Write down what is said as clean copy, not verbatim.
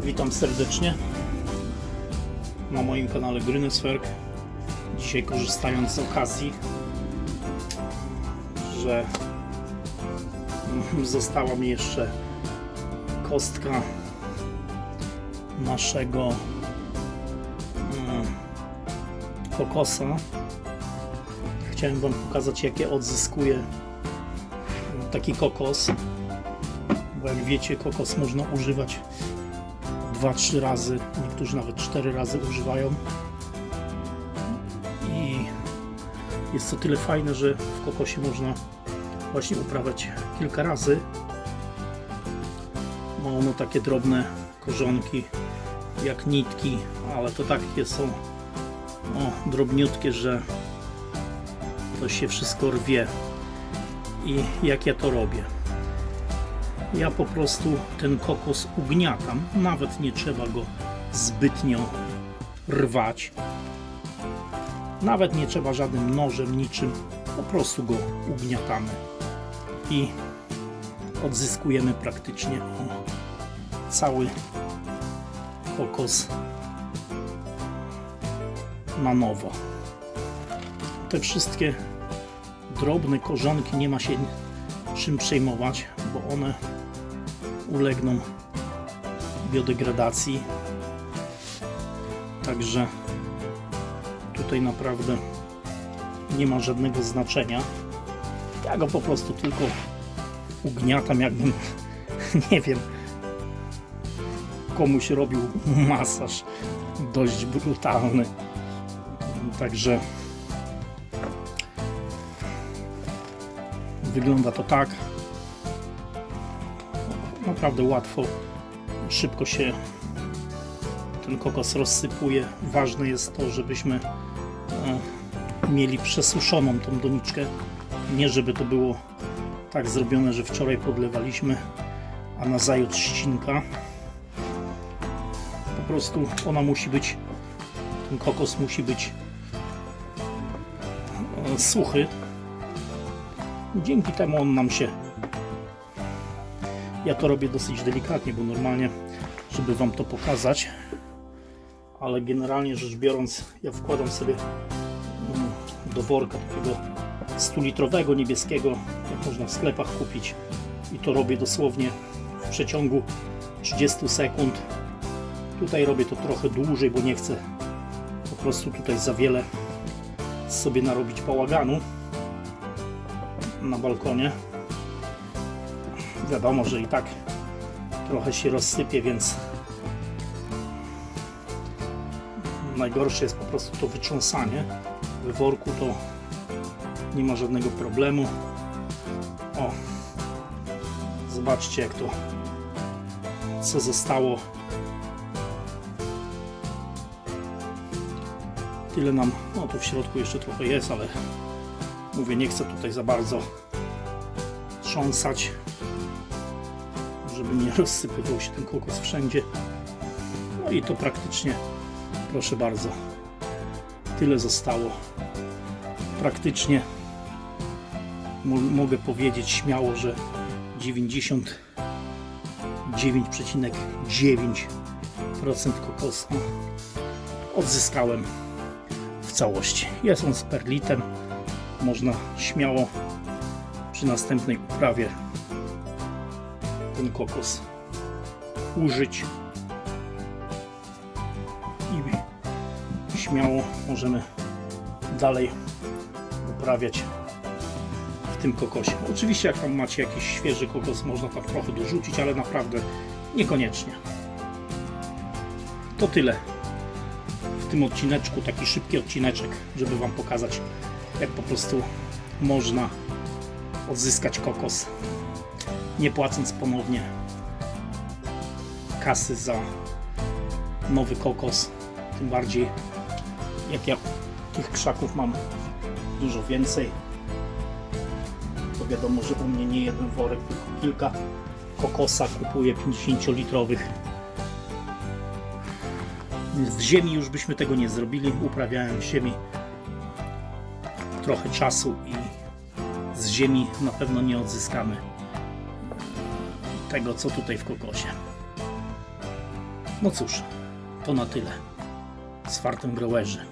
Witam serdecznie na moim kanale Grünes Werk. Dzisiaj, korzystając z okazji, że została mi jeszcze kostka naszego kokosa, chciałem Wam pokazać, jakie odzyskuje taki kokos, bo jak wiecie, kokos można używać 2-3 razy, niektórzy nawet 4 razy używają i jest to tyle fajne, że w kokosie można właśnie uprawiać kilka razy. Ma ono takie drobne korzonki jak nitki, ale to takie są drobniutkie, że to się wszystko rwie. I jak ja to robię? Ja po prostu ten kokos ugniatam, nawet nie trzeba go zbytnio rwać, nawet nie trzeba żadnym nożem, niczym, po prostu go ugniatamy i odzyskujemy praktycznie cały kokos na nowo. Te wszystkie drobne korzonki nie ma się czym przejmować, bo one ulegną biodegradacji, także tutaj naprawdę nie ma żadnego znaczenia. Ja go po prostu tylko ugniatam, jakbym nie wiem, komuś robił masaż dość brutalny. Także wygląda to tak. Naprawdę łatwo, szybko się ten kokos rozsypuje. Ważne jest to, żebyśmy mieli przesuszoną tą doniczkę. Nie żeby to było tak zrobione, że wczoraj podlewaliśmy, a nazajutrz ścinka. Po prostu ona musi być, ten kokos musi być suchy. Dzięki temu on nam się... Ja to robię dosyć delikatnie, bo normalnie, żeby Wam to pokazać, ale generalnie rzecz biorąc, ja wkładam sobie do worka takiego 100-litrowego niebieskiego, jak można w sklepach kupić, i to robię dosłownie w przeciągu 30 sekund. Tutaj robię to trochę dłużej, bo nie chcę po prostu tutaj za wiele sobie narobić bałaganu na balkonie. Wiadomo, że i tak trochę się rozsypie, więc najgorsze jest po prostu to wytrząsanie. W worku to nie ma żadnego problemu. O, zobaczcie, jak to, co zostało. Tyle nam, no tu w środku jeszcze trochę jest, ale mówię, nie chcę tutaj za bardzo trząsać, żeby nie rozsypywał się ten kokos wszędzie. No i to praktycznie, proszę bardzo, tyle zostało. Praktycznie mogę powiedzieć śmiało, że 99,9% kokosa odzyskałem w całości. Jest on z perlitem. Można śmiało przy następnej uprawie ten kokos użyć i śmiało możemy dalej uprawiać w tym kokosie. Oczywiście, jak tam macie jakiś świeży kokos, można tam trochę dorzucić, ale naprawdę niekoniecznie. To tyle w tym odcineczku, taki szybki odcineczek, żeby Wam pokazać, jak po prostu można odzyskać kokos, nie płacąc ponownie kasy za nowy kokos. Tym bardziej, jak ja tych krzaków mam dużo więcej, to wiadomo, że u mnie nie jeden worek, tylko kilka kokosa kupuję 50-litrowych. W ziemi już byśmy tego nie zrobili. Uprawiałem w ziemi trochę czasu i z ziemi na pewno nie odzyskamy tego, co tutaj w kokosie. No cóż, to na tyle z fartem growerzy.